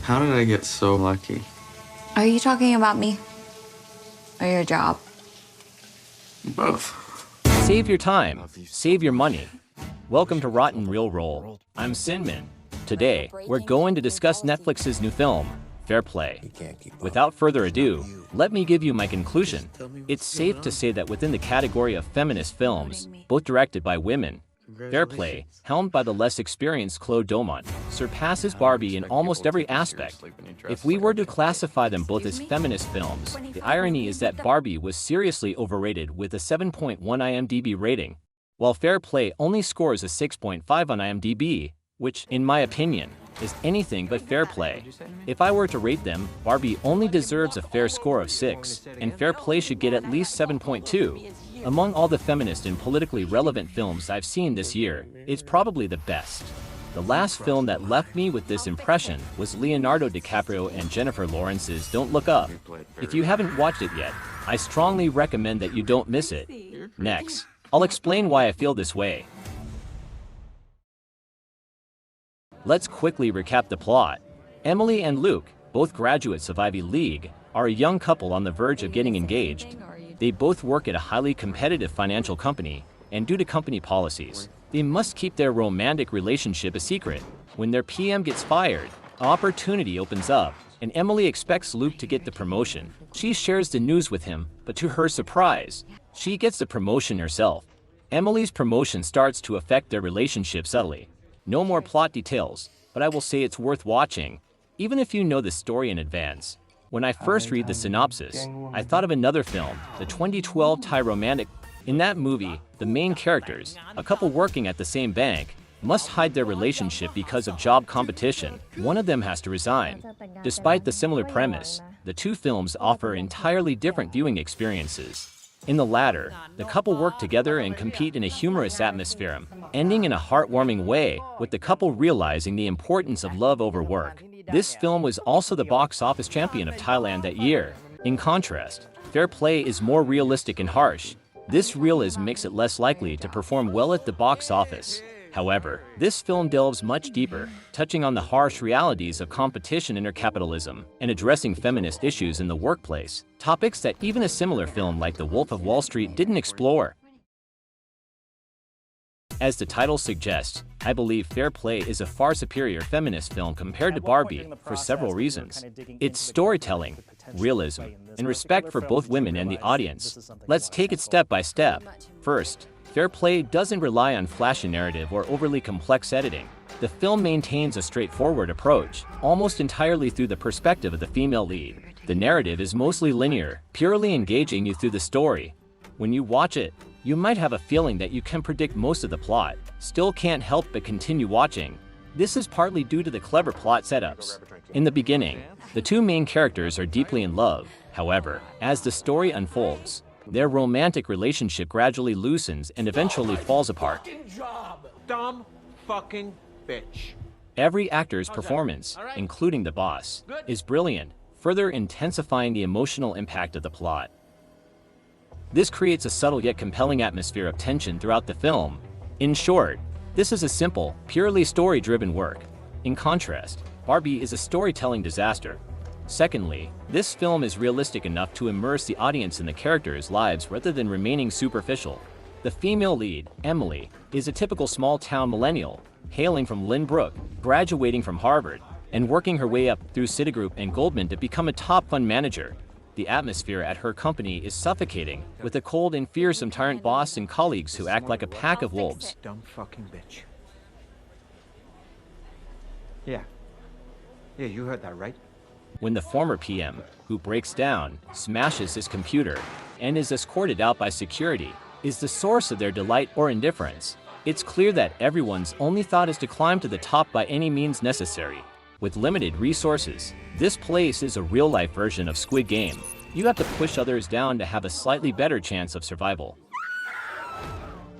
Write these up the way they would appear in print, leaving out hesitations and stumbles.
How did I get so lucky? Are you talking about me? Or your job? Both. Save your time. Save your money. Welcome to Rotten Real Roll. I'm Sinman. Today, we're going to discuss Netflix's new film, Fair Play. Without further ado, let me give you my conclusion. It's safe to say that within the category of feminist films, both directed by women, Fair Play, helmed by the less experienced Claude Domont, surpasses Barbie in almost every aspect. If we were to classify them both as feminist films, the irony is that Barbie was seriously overrated with a 7.1 IMDb rating, while Fair Play only scores a 6.5 on IMDb, which, in my opinion, is anything but fair play. If I were to rate them, Barbie only deserves a fair score of 6, and Fair Play should get at least 7.2. Among all the feminist and politically relevant films I've seen this year, it's probably the best. The last film that left me with this impression was Leonardo DiCaprio and Jennifer Lawrence's Don't Look Up. If you haven't watched it yet, I strongly recommend that you don't miss it. Next, I'll explain why I feel this way. Let's quickly recap the plot. Emily and Luke, both graduates of Ivy League, are a young couple on the verge of getting engaged. They both work at a highly competitive financial company, and due to company policies, they must keep their romantic relationship a secret. When their PM gets fired, an opportunity opens up, and Emily expects Luke to get the promotion. She shares the news with him, but to her surprise, she gets the promotion herself. Emily's promotion starts to affect their relationship subtly. No more plot details, but I will say it's worth watching, even if you know the story in advance. When I first read the synopsis, I thought of another film, the 2012 Thai romantic. In that movie, the main characters, a couple working at the same bank, must hide their relationship because of job competition. One of them has to resign. Despite the similar premise, the two films offer entirely different viewing experiences. In the latter, the couple work together and compete in a humorous atmosphere, ending in a heartwarming way, with the couple realizing the importance of love over work. This film was also the box office champion of Thailand that year. In contrast, Fair Play is more realistic and harsh. This realism makes it less likely to perform well at the box office. However, this film delves much deeper, touching on the harsh realities of competition under capitalism and addressing feminist issues in the workplace, topics that even a similar film like The Wolf of Wall Street didn't explore. As the title suggests, I believe Fair Play is a far superior feminist film compared to Barbie for several reasons. Its storytelling, realism, and respect for both women and the audience. Let's take it step by step. First, Fair Play doesn't rely on flashy narrative or overly complex editing. The film maintains a straightforward approach, almost entirely through the perspective of the female lead. The narrative is mostly linear, purely engaging you through the story. When you watch it, you might have a feeling that you can predict most of the plot, still can't help but continue watching. This is partly due to the clever plot setups. In the beginning, the two main characters are deeply in love. However, as the story unfolds, their romantic relationship gradually loosens and eventually falls apart. Dumb fucking bitch. Every actor's performance, including the boss, is brilliant, further intensifying the emotional impact of the plot. This creates a subtle yet compelling atmosphere of tension throughout the film. In short, this is a simple, purely story-driven work. In contrast, Barbie is a storytelling disaster. Secondly, this film is realistic enough to immerse the audience in the characters' lives rather than remaining superficial. The female lead, Emily, is a typical small-town millennial, hailing from Lynbrook, graduating from Harvard, and working her way up through Citigroup and Goldman to become a top fund manager. The atmosphere at her company is suffocating, with a cold and fearsome tyrant boss and colleagues who act like a pack of wolves. Dumb fucking bitch. Yeah, you heard that right? When the former PM, who breaks down, smashes his computer, and is escorted out by security, is the source of their delight or indifference, it's clear that everyone's only thought is to climb to the top by any means necessary. With limited resources, this place is a real-life version of Squid Game. You have to push others down to have a slightly better chance of survival.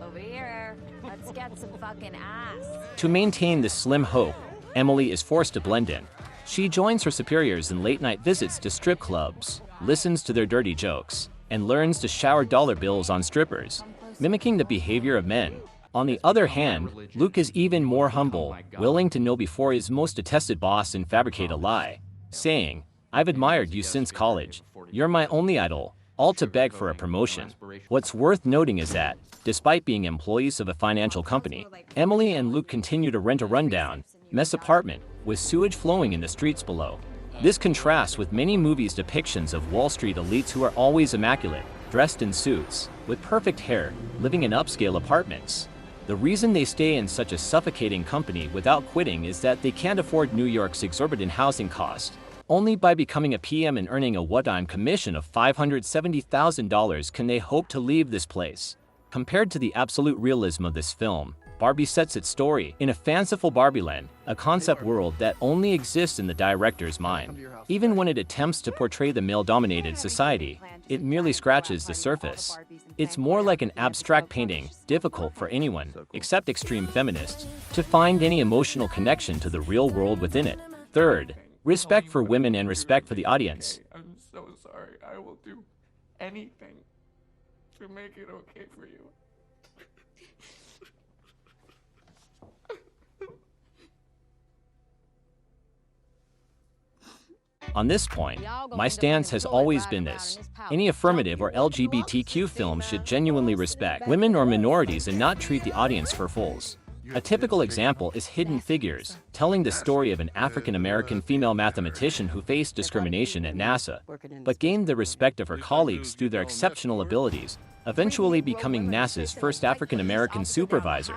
Over here, let's get some fucking ass. To maintain this slim hope, Emily is forced to blend in. She joins her superiors in late-night visits to strip clubs, listens to their dirty jokes, and learns to shower dollar bills on strippers, mimicking the behavior of men. On the other hand, Luke is even more humble, willing to know before his most detested boss and fabricate a lie, saying, "I've admired you since college. You're my only idol," all to beg for a promotion. What's worth noting is that, despite being employees of a financial company, Emily and Luke continue to rent a rundown, mess apartment, with sewage flowing in the streets below. This contrasts with many movies' depictions of Wall Street elites who are always immaculate, dressed in suits, with perfect hair, living in upscale apartments. The reason they stay in such a suffocating company without quitting is that they can't afford New York's exorbitant housing cost. Only by becoming a PM and earning a one-time commission of $570,000 can they hope to leave this place. Compared to the absolute realism of this film, Barbie sets its story in a fanciful Barbieland, a concept world that only exists in the director's mind. Even when it attempts to portray the male-dominated society, it merely scratches the surface. It's more like an abstract painting, difficult for anyone, except extreme feminists, to find any emotional connection to the real world within it. Third, respect for women and respect for the audience. I'm so sorry. I will do anything to make it okay for you. On this point, my stance has always been this. Any affirmative or LGBTQ film should genuinely respect women or minorities and not treat the audience for fools. A typical example is Hidden Figures, telling the story of an African-American female mathematician who faced discrimination at NASA, but gained the respect of her colleagues through their exceptional abilities, eventually becoming NASA's first African-American supervisor.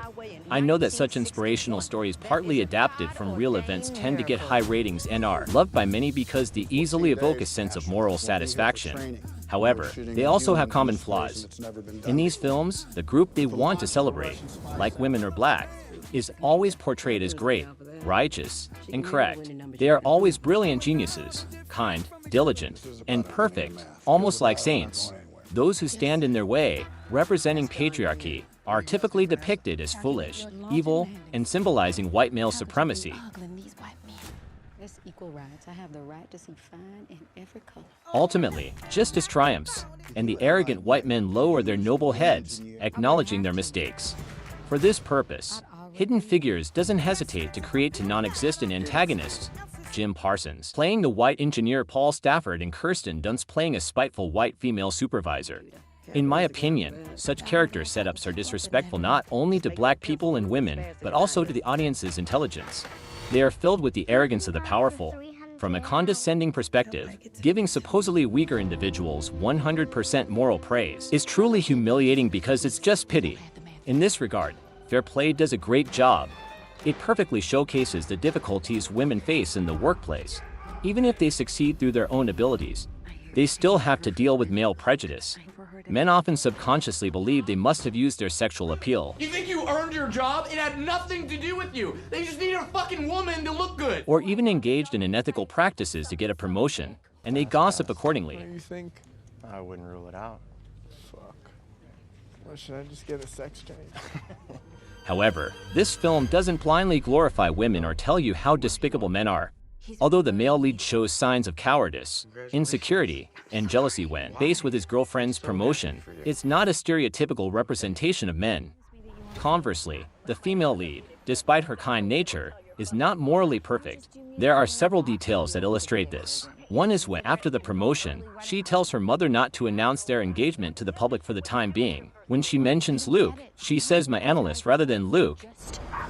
I know that such inspirational stories partly adapted from real events tend to get high ratings and are loved by many because they easily evoke a sense of moral satisfaction. However, they also have common flaws. In these films, the group they want to celebrate, like women or black, is always portrayed as great, righteous, and correct. They are always brilliant geniuses, kind, diligent, and perfect, almost like saints. Those who stand in their way, representing patriarchy, are typically depicted as foolish, evil, and symbolizing white male supremacy. Equal rights. I have the right to see fine in every color. Ultimately, justice triumphs, and the arrogant white men lower their noble heads, acknowledging their mistakes. For this purpose, Hidden Figures doesn't hesitate to create non-existent antagonists. Jim Parsons playing the white engineer Paul Stafford and Kirsten Dunst playing a spiteful white female supervisor. In my opinion, such character setups are disrespectful not only to black people and women, but also to the audience's intelligence. They are filled with the arrogance of the powerful. From a condescending perspective, giving supposedly weaker individuals 100% moral praise is truly humiliating because it's just pity. In this regard, Fair Play does a great job. It perfectly showcases the difficulties women face in the workplace. Even if they succeed through their own abilities, they still have to deal with male prejudice. Men often subconsciously believe they must have used their sexual appeal. You think you earned your job? It had nothing to do with you. They just needed a fucking woman to look good. Or even engaged in unethical practices to get a promotion, and they gossip accordingly. What do you think? I wouldn't rule it out. Fuck. Well, should I just get a sex change? However, this film doesn't blindly glorify women or tell you how despicable men are. Although the male lead shows signs of cowardice, insecurity, and jealousy when faced with his girlfriend's promotion, it's not a stereotypical representation of men. Conversely, the female lead, despite her kind nature, is not morally perfect. There are several details that illustrate this. One is when, after the promotion, she tells her mother not to announce their engagement to the public for the time being. When she mentions Luke, she says my analyst rather than Luke.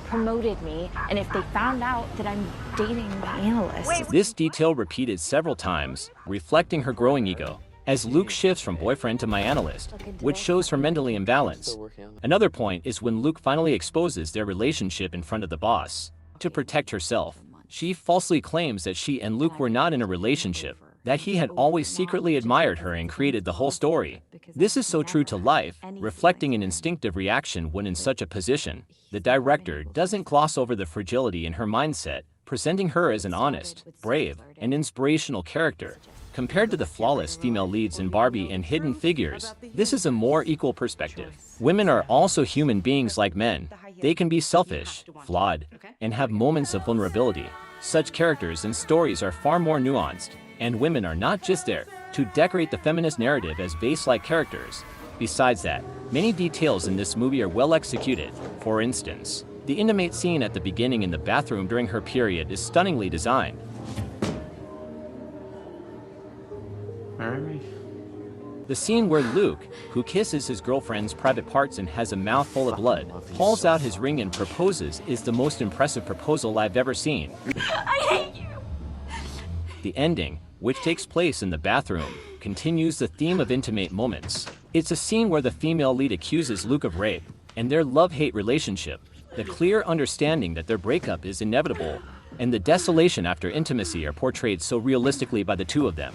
Promoted me, and if they found out that I'm dating my analyst. This detail repeated several times, reflecting her growing ego, as Luke shifts from boyfriend to my analyst, which shows her mentally imbalanced. Another point is when Luke finally exposes their relationship in front of the boss. To protect herself, she falsely claims that she and Luke were not in a relationship, that he had always secretly admired her and created the whole story. This is so true to life, reflecting an instinctive reaction when in such a position. The director doesn't gloss over the fragility in her mindset, presenting her as an honest, brave, and inspirational character. Compared to the flawless female leads in Barbie and Hidden Figures, this is a more equal perspective. Women are also human beings like men. They can be selfish, flawed, and have moments of vulnerability. Such characters and stories are far more nuanced, and women are not just there to decorate the feminist narrative as base-like characters. Besides that, many details in this movie are well executed. For instance, the intimate scene at the beginning in the bathroom during her period is stunningly designed. Marry me? The scene where Luke, who kisses his girlfriend's private parts and has a mouthful of blood, pulls out his ring and proposes is the most impressive proposal I've ever seen. I hate you! The ending, which takes place in the bathroom, continues the theme of intimate moments. It's a scene where the female lead accuses Luke of rape, and their love-hate relationship, the clear understanding that their breakup is inevitable, and the desolation after intimacy are portrayed so realistically by the two of them.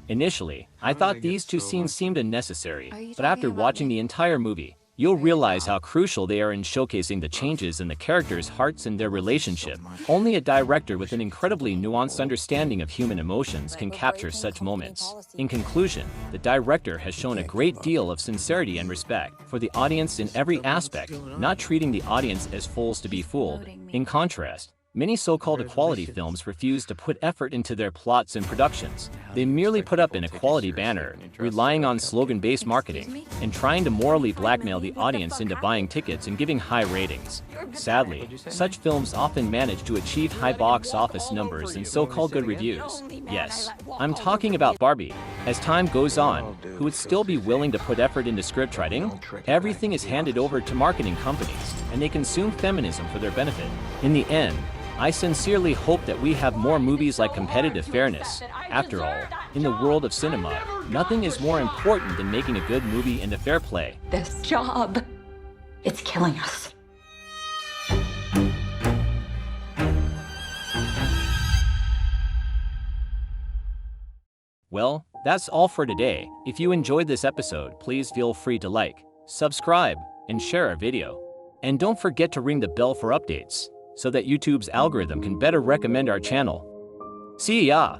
Initially, I thought these two scenes seemed unnecessary, but after watching the entire movie, you'll realize how crucial they are in showcasing the changes in the characters' hearts and their relationship. Only a director with an incredibly nuanced understanding of human emotions can capture such moments. In conclusion, the director has shown a great deal of sincerity and respect for the audience in every aspect, not treating the audience as fools to be fooled. In contrast, many so-called equality films refuse to put effort into their plots and productions. They merely put up an equality banner, relying on slogan-based marketing, and trying to morally blackmail the audience into buying tickets and giving high ratings. Sadly, such films often manage to achieve high box office numbers and so-called good reviews. Yes, I'm talking about Barbie. As time goes on, who would still be willing to put effort into script writing? Everything is handed over to marketing companies, and they consume feminism for their benefit. In the end, I sincerely hope that we have more movies like Competitive Fairness. After all, in the world of cinema, nothing is more important than making a good movie and a fair play. This job, it's killing us. Well, that's all for today. If you enjoyed this episode, please feel free to like, subscribe, and share our video. And don't forget to ring the bell for updates, so that YouTube's algorithm can better recommend our channel. See ya!